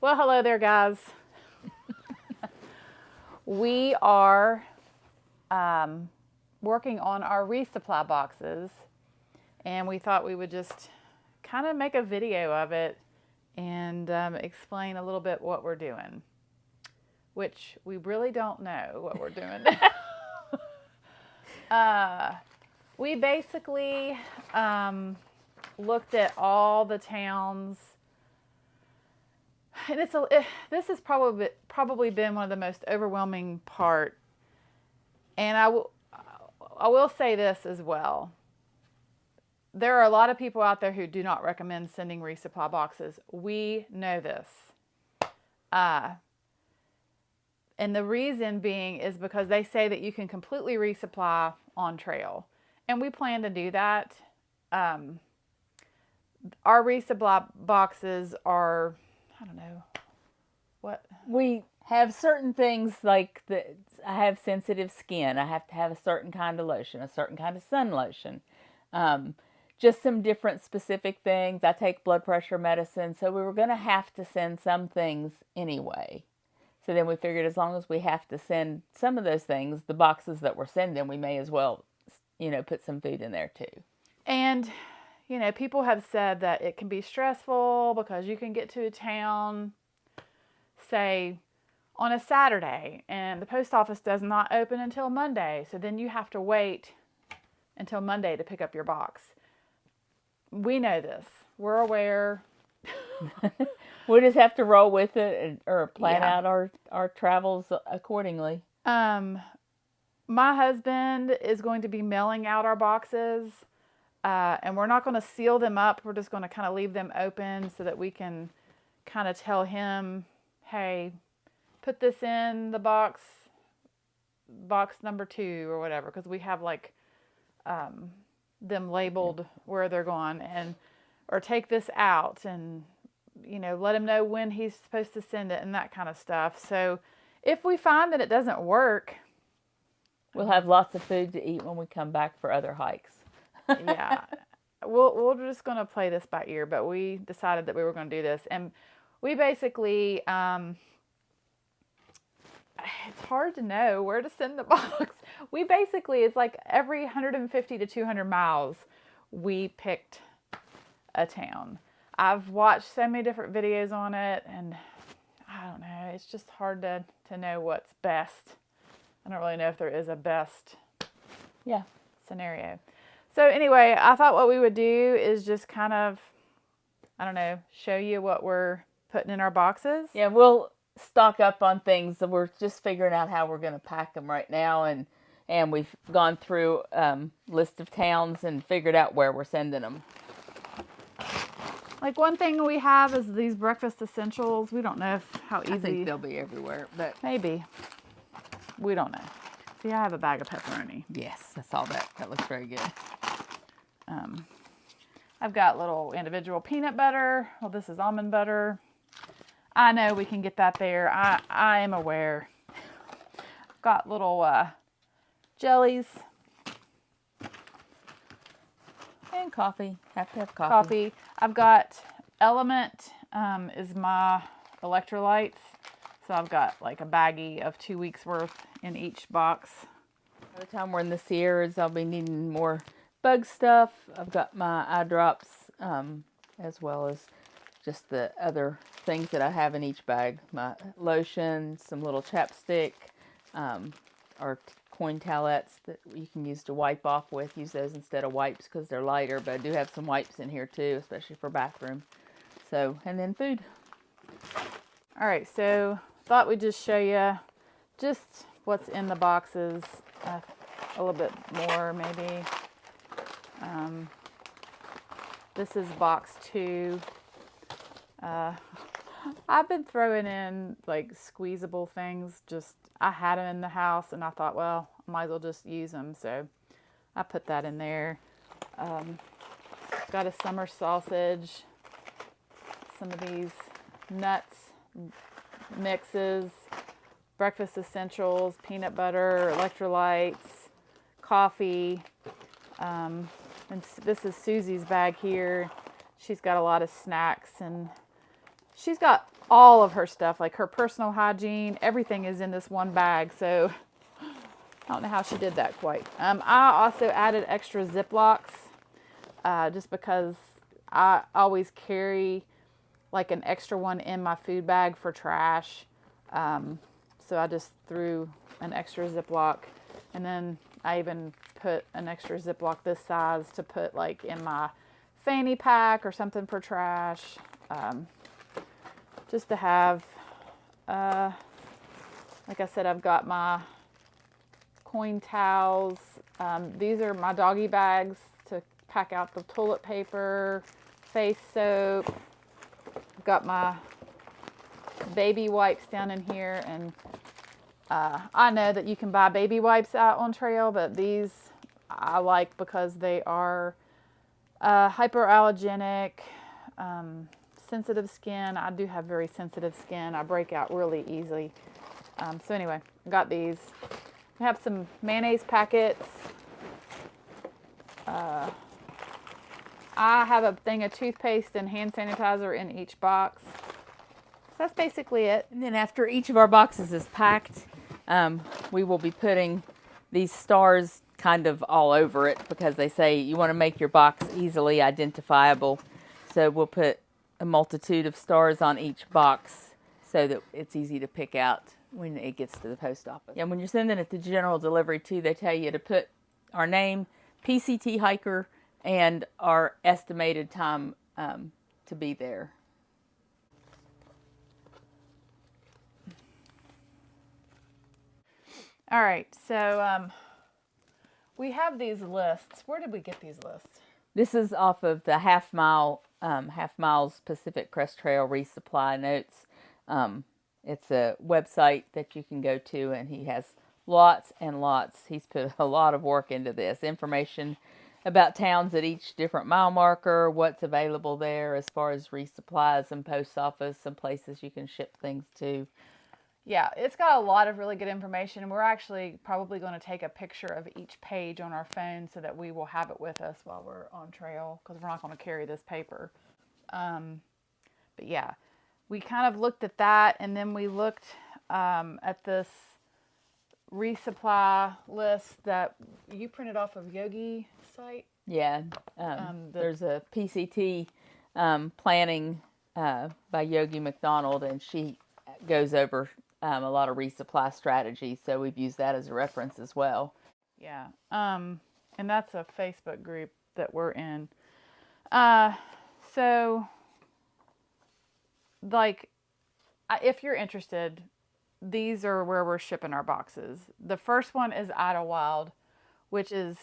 Well, hello there, guys. We are working on our resupply boxes, and we thought we would just kind of make a video of it and explain a little bit what we're doing, which we really don't know what we're doing. We basically looked at all the towns, and this has probably been one of the most overwhelming part. And I will say this as well. There are a lot of people out there who do not recommend sending resupply boxes. We know this. And the reason being is because they say that you can completely resupply on trail. And we plan to do that. Our resupply boxes are, I don't know, what? We have certain things like I have sensitive skin. I have to have a certain kind of lotion, a certain kind of sun lotion. Just some different specific things. I take blood pressure medicine, so we were going to have to send some things anyway. So then we figured as long as we have to send some of those things, the boxes that we're sending, we may as well, put some food in there too. And, people have said that it can be stressful because you can get to a town, say, on a Saturday, and the post office does not open until Monday. So then you have to wait until Monday to pick up your box. We know this. We're aware. We just have to roll with it or plan out our travels accordingly. My husband is going to be mailing out our boxes, and we're not going to seal them up. We're just going to kind of leave them open so that we can kind of tell him, hey, put this in the box number 2 or whatever, because we have them labeled where they're going, or take this out and let him know when he's supposed to send it and that kind of stuff. So if we find that it doesn't work, we'll have lots of food to eat when we come back for other hikes. Yeah, we're just going to play this by ear, but we decided that we were going to do this, and we basically it's hard to know where to send the box. It's like every 150 to 200 miles, we picked a town. I've watched so many different videos on it, and I don't know, it's just hard to know what's best. I don't really know if there is a best scenario. So anyway, I thought what we would do is just kind of, I don't know, show you what we're putting in our boxes. Yeah, we'll stock up on things. So we're just figuring out how we're going to pack them right now, and we've gone through list of towns and figured out where we're sending them. Like one thing we have is these breakfast essentials. We don't know how easy. I think they'll be everywhere, but maybe. We don't know. See, I have a bag of pepperoni. Yes, I saw that. That looks very good. I've got little individual peanut butter. Well, this is almond butter. I know we can get that there. I am aware. I've got little jellies. And coffee. Have to have coffee. Coffee. I've got Element is my electrolytes. So I've got like a baggie of 2 weeks worth in each box. By the time we're in the Sierras, I'll be needing more bug stuff. I've got my eye drops as well as just the other things that I have in each bag. My lotion, some little chapstick, or coin towelettes that you can use to wipe off with. Use those instead of wipes because they're lighter, but I do have some wipes in here too, especially for bathroom. So, and then food. All right, so thought we'd just show you just what's in the boxes, a little bit more maybe. This is box 2. I've been throwing in like squeezable things. I had them in the house, and I thought, well, I might as well just use them. So I put that in there. Got a summer sausage. Some of these nuts mixes, breakfast essentials, peanut butter, electrolytes, coffee. And this is Susie's bag here. She's got a lot of snacks, and she's got all of her stuff, like her personal hygiene, everything is in this one bag. So I don't know how she did that quite. I also added extra Ziplocs just because I always carry like an extra one in my food bag for trash. So I just threw an extra Ziploc, and then I even put an extra Ziploc this size to put like in my fanny pack or something for trash. Just to have, like I said, I've got my coin towels. These are my doggy bags to pack out the toilet paper, face soap. I've got my baby wipes down in here, and I know that you can buy baby wipes out on trail, but these I like because they are hyperallergenic, sensitive skin. I do have very sensitive skin. I break out really easily. So anyway, I got these. I have some mayonnaise packets. I have a thing of toothpaste and hand sanitizer in each box. So that's basically it. And then after each of our boxes is packed, we will be putting these stars kind of all over it, because they say you want to make your box easily identifiable. So we'll put a multitude of stars on each box so that it's easy to pick out when it gets to the post office. And when you're sending it to general delivery too, they tell you to put our name, PCT hiker, and our estimated time to be there. All right, so we have these lists. Where did we get these lists? This is off of the half miles Pacific Crest Trail Resupply notes. It's a website that you can go to, and he has lots and lots. He's put a lot of work into this. Information about towns at each different mile marker, what's available there as far as resupplies and post office, some places you can ship things to. Yeah, it's got a lot of really good information. We're actually probably going to take a picture of each page on our phone so that we will have it with us while we're on trail, because we're not going to carry this paper. But yeah, we kind of looked at that, and then we looked at this resupply list that you printed off of Yogi site. Yeah, there's a PCT planning by Yogi McDonald, and she goes over a lot of resupply strategies, so we've used that as a reference as well. Yeah, and that's a Facebook group that we're in. So, like, if you're interested, these are where we're shipping our boxes. The first one is Idlewild, which is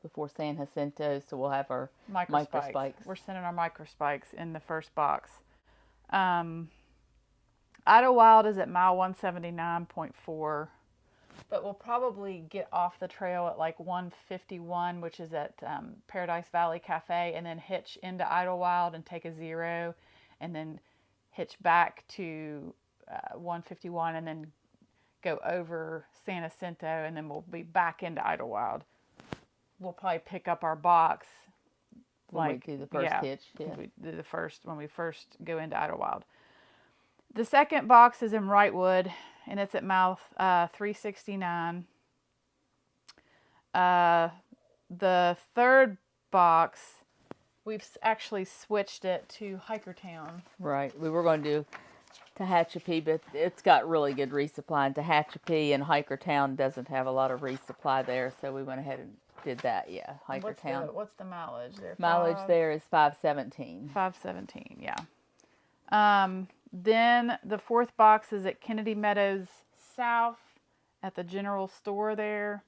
before San Jacinto, so we'll have our microspikes. We're sending our microspikes in the first box. Idlewild is at mile 179.4, but we'll probably get off the trail at like 151, which is at Paradise Valley Cafe, and then hitch into Idlewild and take a 0, and then hitch back to 151, and then go over San Jacinto, and then we'll be back into Idlewild. We'll probably pick up our box when we do the first hitch. Yeah. When we first go into Idlewild. The second box is in Wrightwood, and it's at mile 369. The third box, we've actually switched it to Hikertown. Right. We were going to do Tehachapi, but it's got really good resupply. And Tehachapi and Hikertown doesn't have a lot of resupply there, so we went ahead and did that. Yeah, Hikertown. What's the mileage there? Mileage there is 517. 517, yeah. Then the fourth box is at Kennedy Meadows South at the general store there.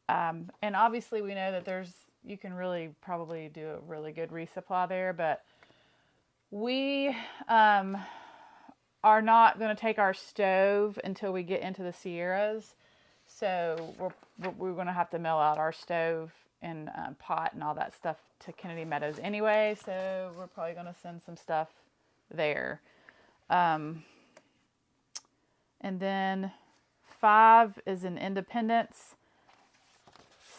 And obviously we know that you can really probably do a really good resupply there, but we are not going to take our stove until we get into the Sierras. So we're going to have to mail out our stove and pot and all that stuff to Kennedy Meadows anyway. So we're probably going to send some stuff there. And then 5 is in Independence.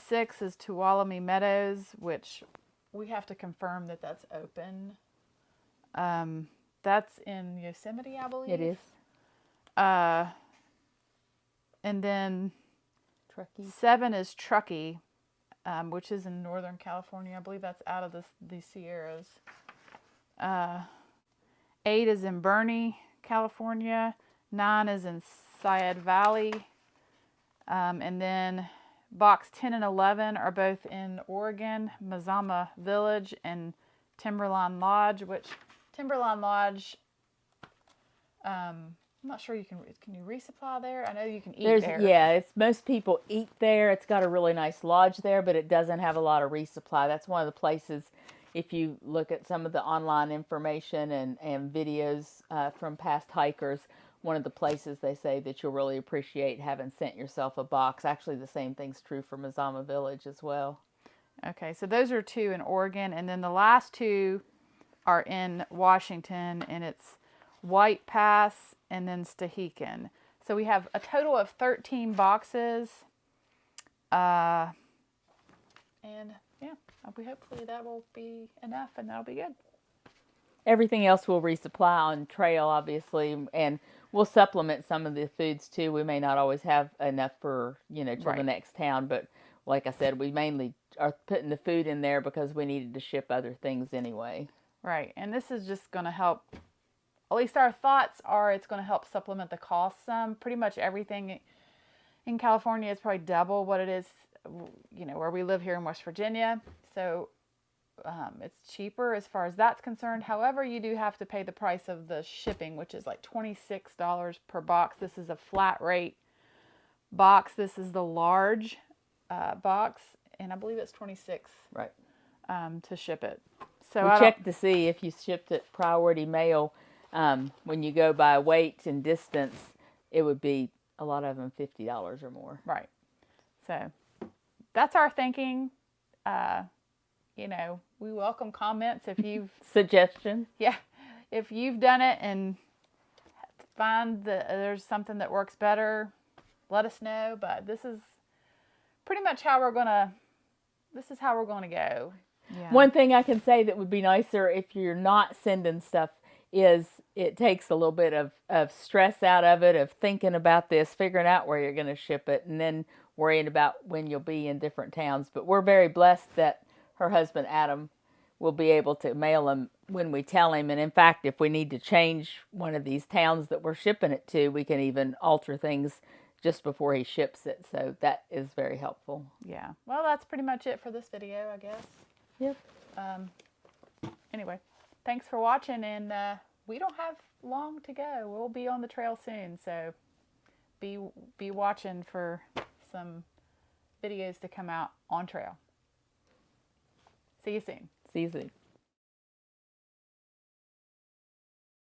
6 is Tuolumne Meadows, which we have to confirm that that's open. That's in Yosemite, I believe. It is. And then Truckee. 7 is Truckee, which is in Northern California. I believe that's out of the Sierras. 8 is in Bernie, California. 9 is in Syed Valley. And then box 10 and 11 are both in Oregon, Mazama Village and Timberline Lodge, which Timberline Lodge, I'm not sure can you resupply there? I know you can eat there. Yeah, it's most people eat there. It's got a really nice lodge there, but it doesn't have a lot of resupply. That's one of the places, if you look at some of the online information and videos from past hikers, one of the places they say that you'll really appreciate having sent yourself a box. Actually, the same thing's true for Mazama Village as well. Okay, so those are 2 in Oregon, and then the last 2 are in Washington, and it's White Pass and then Stehekin. So we have a total of 13 boxes. And yeah, hopefully that will be enough and that'll be good. Everything else we'll resupply on trail, obviously, and we'll supplement some of the foods too. We may not always have enough for, till the next town, but like I said, we mainly are putting the food in there because we needed to ship other things anyway. Right, and this is just going to help. At least our thoughts are it's going to help supplement the cost some. Pretty much everything in California is probably double what it is, where we live here in West Virginia. So it's cheaper as far as that's concerned. However, you do have to pay the price of the shipping, which is like $26 per box. This is a flat rate box. This is the large box, and I believe it's $26 right to ship it. So we checked to see if you shipped it priority mail. When you go by weight and distance, it would be a lot of them $50 or more. Right. So that's our thinking. We welcome comments if you've suggestions. Yeah, if you've done it and find that there's something that works better, let us know. But this is pretty much how we're gonna go. Yeah. One thing I can say that would be nicer if you're not sending stuff is it takes a little bit of stress out of it, of thinking about this, figuring out where you're going to ship it, and then worrying about when you'll be in different towns. But we're very blessed that her husband, Adam, will be able to mail them when we tell him. And in fact, if we need to change one of these towns that we're shipping it to, we can even alter things just before he ships it. So that is very helpful. Yeah. Well, that's pretty much it for this video, I guess. Yep. Anyway, thanks for watching, and we don't have long to go. We'll be on the trail soon, so be watching for some videos to come out on trail. See you soon. See you soon.